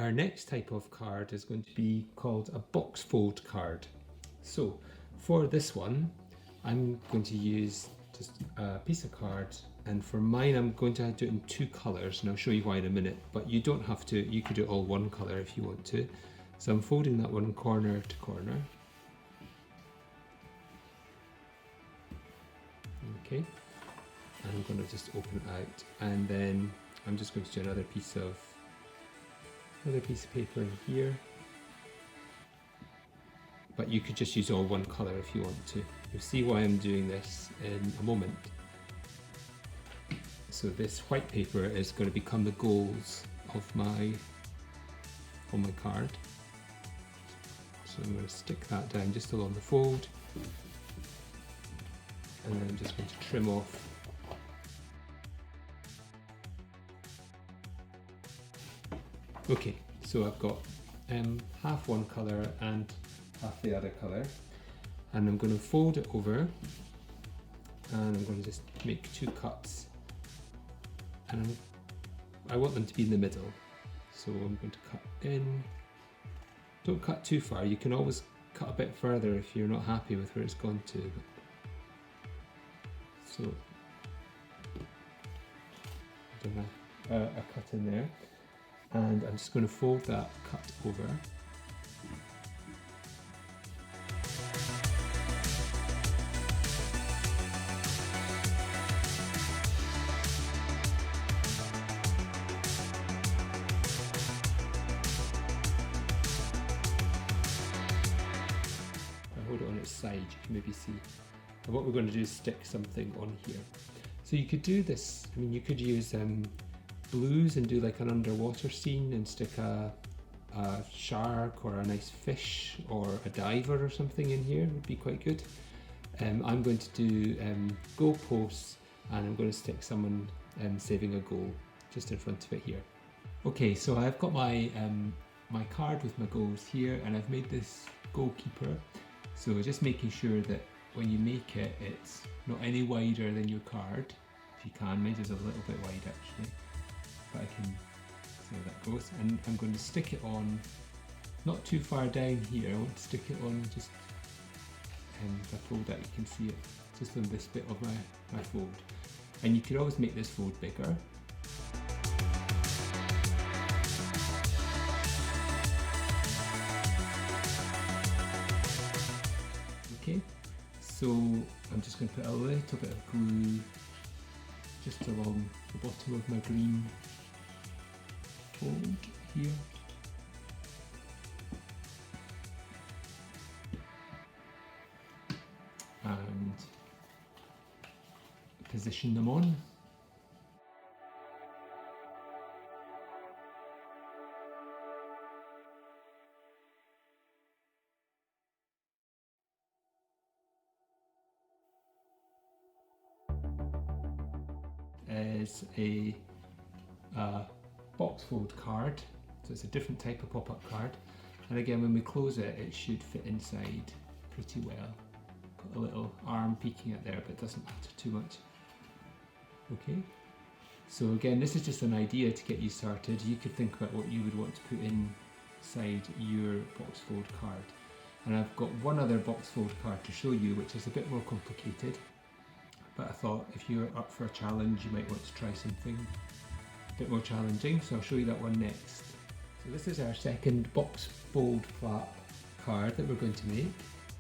Our next type of card is going to be called a box fold card. So for this one, I'm going to use just a piece of card, and for mine I'm going to do it in two colours, and I'll show you why in a minute, but you don't have to, you could do it all one colour if you want to. So I'm folding that one corner to corner. Okay, and I'm going to just open it out, and then I'm just going to do another piece of paper in here. But you could just use all one colour if you want to. You'll see why I'm doing this in a moment. So this white paper is going to become the goals of on my card. So I'm going to stick that down just along the fold, and then I'm just going to trim off Okay, so I've got half one colour and half the other colour, and I'm going to fold it over, and I'm going to just make two cuts, and I want them to be in the middle, so I'm going to cut in. Don't cut too far, you can always cut a bit further if you're not happy with where it's gone to. So I've done a cut in there, and I'm just going to fold that cut over. I hold it on its side, you can maybe see. And what we're going to do is stick something on here. So you could do this, I mean, you could use blues and do like an underwater scene and stick a shark or a nice fish or a diver or something in here, would be quite good. I'm going to do goal posts, and I'm going to stick someone saving a goal just in front of it here. Okay, so I've got my my card with my goals here, and I've made this goalkeeper. So just making sure that when you make it, it's not any wider than your card. If you can, mine is a little bit wide actually, but I can see how that goes. And I'm going to stick it on, not too far down here, I want to stick it on just if I fold that, you can see it just on this bit of my fold. And you could always make this fold bigger. Okay, so I'm just going to put a little bit of glue just along the bottom of my green fold here. And position them on. Is a box fold card, so it's a different type of pop-up card, and again when we close it, it should fit inside pretty well. Got a little arm peeking out there, but it doesn't matter too much. Okay, so again, this is just an idea to get you started. You could think about what you would want to put inside your box fold card, and I've got one other box fold card to show you, which is a bit more complicated. But I thought if you're up for a challenge, you might want to try something a bit more challenging, so I'll show you that one next. So this is our second box fold flap card that we're going to make.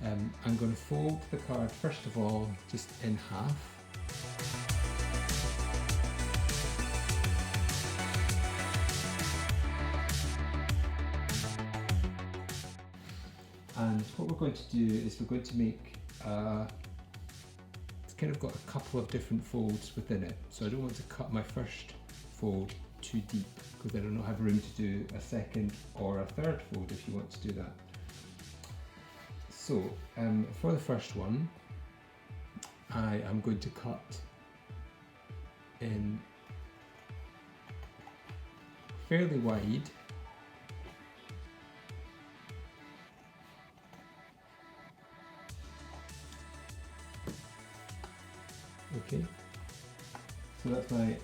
I'm going to fold the card first of all just in half. And what we're going to do is we're going to make kind of got a couple of different folds within it, so I don't want to cut my first fold too deep, because then I don't have room to do a second or a third fold if you want to do that. So for the first one, I am going to cut in fairly wide. Okay, so that's my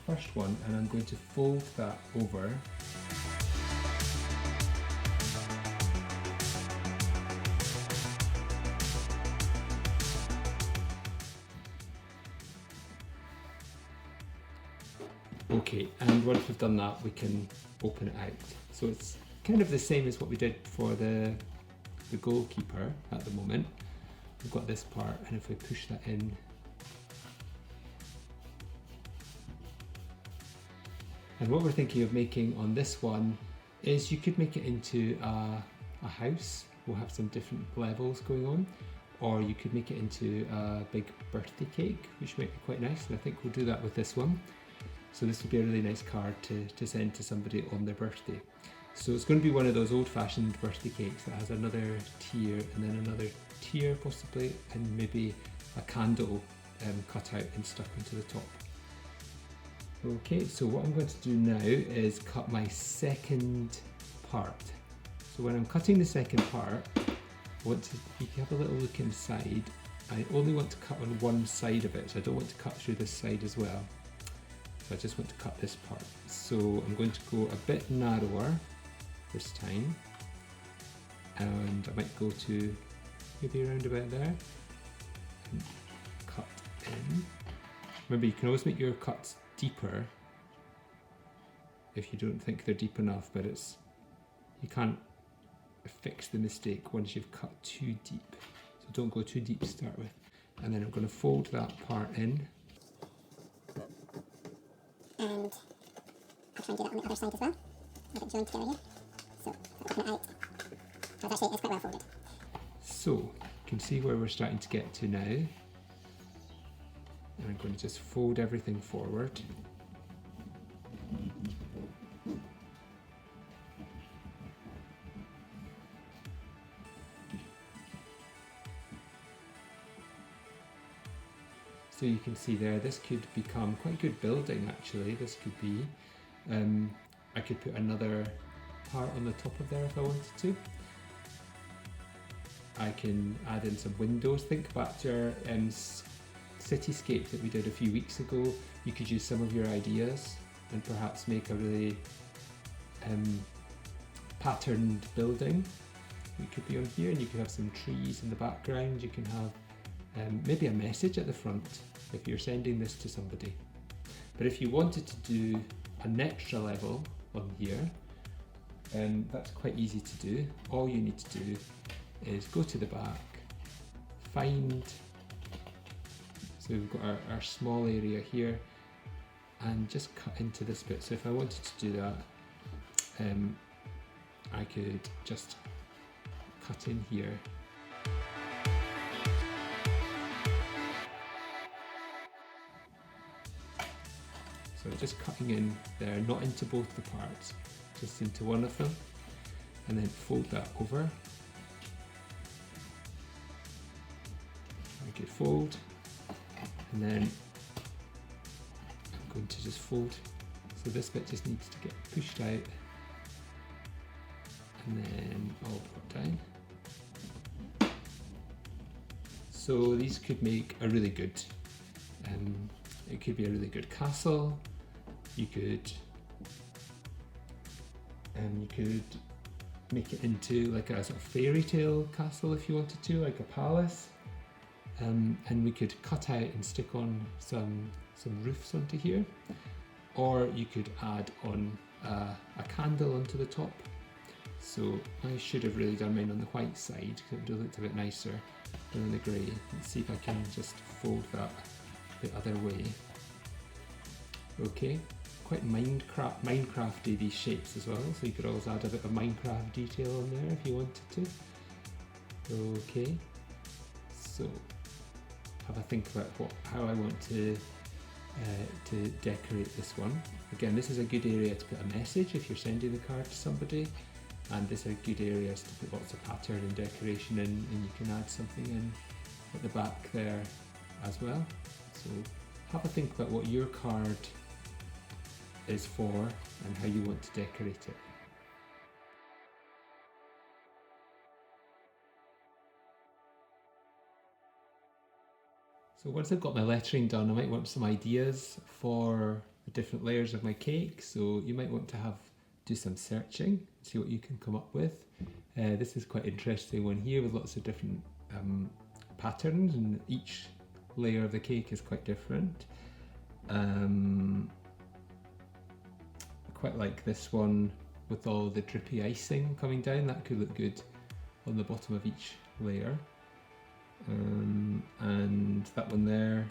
first one, and I'm going to fold that over. Okay, and once we've done that, we can open it out. So it's kind of the same as what we did for the goalkeeper at the moment. We've got this part, and if we push that in, and what we're thinking of making on this one is you could make it into a house. We'll have some different levels going on, or you could make it into a big birthday cake, which might be quite nice, and I think we'll do that with this one. So this would be a really nice card to send to somebody on their birthday. So it's going to be one of those old-fashioned birthday cakes that has another tier and then another tier possibly, and maybe a candle cut out and stuck into the top. Okay, so what I'm going to do now is cut my second part. So when I'm cutting the second part, you can have a little look inside. I only want to cut on one side of it, so I don't want to cut through this side as well. So I just want to cut this part. So I'm going to go a bit narrower this time, and I might go to maybe around about there and cut in. Remember, you can always make your cuts deeper if you don't think they're deep enough, but you can't fix the mistake once you've cut too deep. So don't go too deep to start with. And then I'm going to fold that part in. And I'll try and do that on the other side as well. Get it joined together here. So open it out. Oh, it's quite well folded. So you can see where we're starting to get to now. And I'm going to just fold everything forward. So you can see there, this could become quite good building actually. This could be, I could put another part on the top of there if I wanted to. I can add in some windows. Think back to our cityscape that we did a few weeks ago. You could use some of your ideas and perhaps make a really patterned building. It could be on here, and you could have some trees in the background. You can have maybe a message at the front if you're sending this to somebody. But if you wanted to do an extra level on here, that's quite easy to do. All you need to do is go to the back, find, so we've got our small area here, and just cut into this bit. So if I wanted to do that, I could just cut in here. So just cutting in there, not into both the parts, just into one of them, and then fold that over. I could fold, and then I'm going to just fold. So this bit just needs to get pushed out, and then I'll put down. So these could make a really good, it could be a really good castle. You could make it into like a sort of fairy tale castle if you wanted to, like a palace. And we could cut out and stick on some roofs onto here, or you could add on a candle onto the top. So I should have really done mine on the white side because it would have looked a bit nicer than on the grey. Let's see if I can just fold that the other way. Okay, quite Minecrafty these shapes as well, so you could always add a bit of Minecraft detail on there if you wanted to. Okay, so have a think about how I want to decorate this one. Again, this is a good area to put a message if you're sending the card to somebody, and this are good areas to put lots of pattern and decoration in, and you can add something in at the back there as well. So have a think about what your card is for and how you want to decorate it. So once I've got my lettering done, I might want some ideas for the different layers of my cake. So you might want to do some searching, see what you can come up with. This is quite interesting one here with lots of different patterns, and each layer of the cake is quite different. quite like this one with all the drippy icing coming down. That could look good on the bottom of each layer. And that one there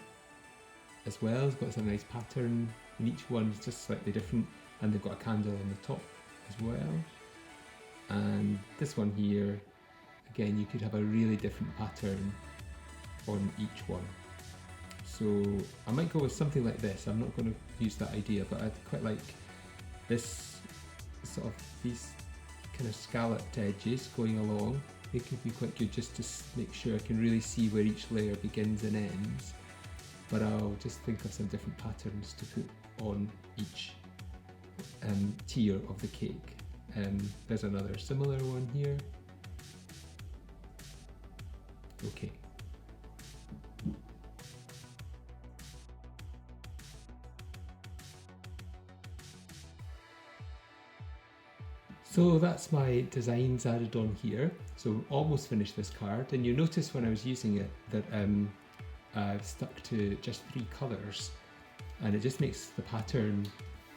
as well has got some nice pattern, and each one's just slightly different, and they've got a candle on the top as well. And this one here, again, you could have a really different pattern on each one. So I might go with something like this. I'm not going to use that idea, but I'd quite like this sort of, these kind of scalloped edges going along. They could be quite good just to make sure I can really see where each layer begins and ends. But I'll just think of some different patterns to put on each tier of the cake. There's another similar one here. Okay. So that's my designs added on here. So almost finished this card, and you notice when I was using it that I've stuck to just 3 colours, and it just makes the pattern,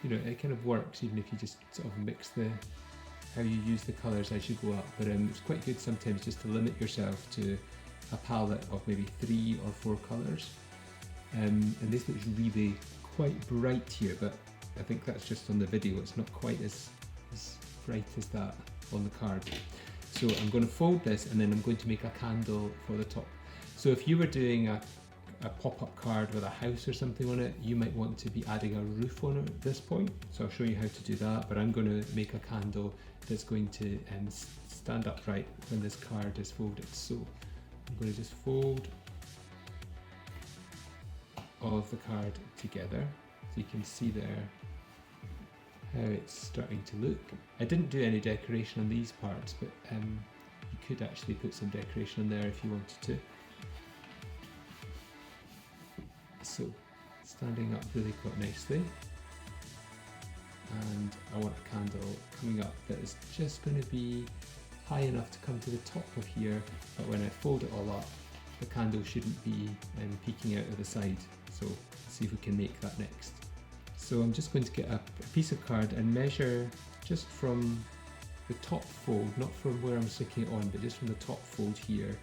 you know, it kind of works even if you just sort of mix how you use the colours as you go up. But it's quite good sometimes just to limit yourself to a palette of maybe 3 or 4 colours. And this looks really quite bright here, but I think that's just on the video. It's not quite as bright as that on the card. So I'm going to fold this, and then I'm going to make a candle for the top. So if you were doing a pop-up card with a house or something on it, you might want to be adding a roof on it at this point. So I'll show you how to do that, but I'm going to make a candle that's going to stand upright when this card is folded. So I'm going to just fold all of the card together, so you can see there how it's starting to look. I didn't do any decoration on these parts, but you could actually put some decoration on there if you wanted to. So, standing up really quite nicely. And I want a candle coming up that is just going to be high enough to come to the top of here, but when I fold it all up, the candle shouldn't be peeking out of the side. So, let's see if we can make that next. So I'm just going to get a piece of card and measure just from the top fold, not from where I'm sticking it on, but just from the top fold here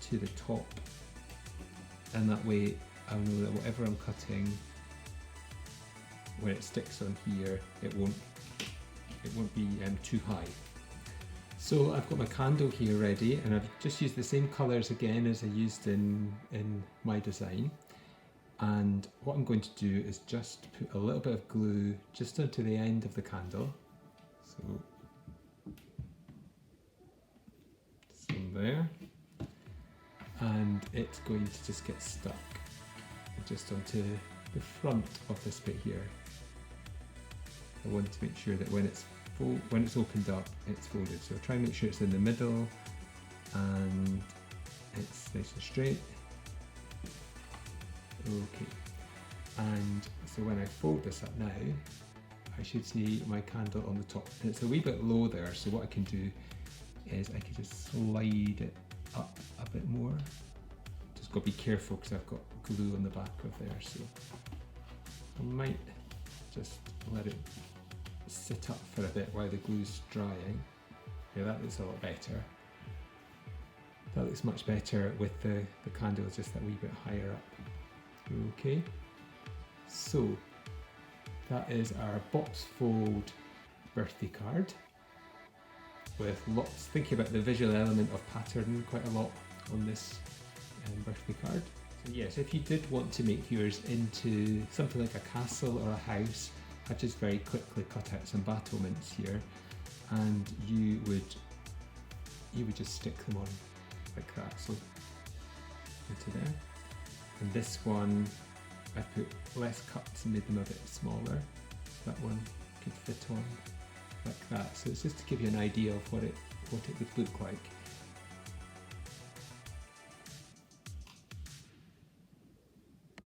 to the top. And that way I'll know that whatever I'm cutting, when it sticks on here, it won't be too high. So I've got my candle here ready, and I've just used the same colours again as I used in my design. And what I'm going to do is just put a little bit of glue just onto the end of the candle. So, some there. And it's going to just get stuck just onto the front of this bit here. I want to make sure that when it's opened up, it's folded. So try and make sure it's in the middle and it's nice and straight. Okay, and so when I fold this up now, I should see my candle on the top. And it's a wee bit low there, so what I can do is I can just slide it up a bit more. Just got to be careful because I've got glue on the back of there, so I might just let it sit up for a bit while the glue's drying. Yeah, that looks a lot better. That looks much better with the candle just that wee bit higher up. Okay, so that is our box fold birthday card with lots, thinking about the visual element of pattern quite a lot on this birthday card. So yes, if you did want to make yours into something like a castle or a house, I've just very quickly cut out some battlements here, and you would just stick them on like that, so into there. And this one, I put less cuts and made them a bit smaller. That one could fit on like that. So it's just to give you an idea of what it would look like.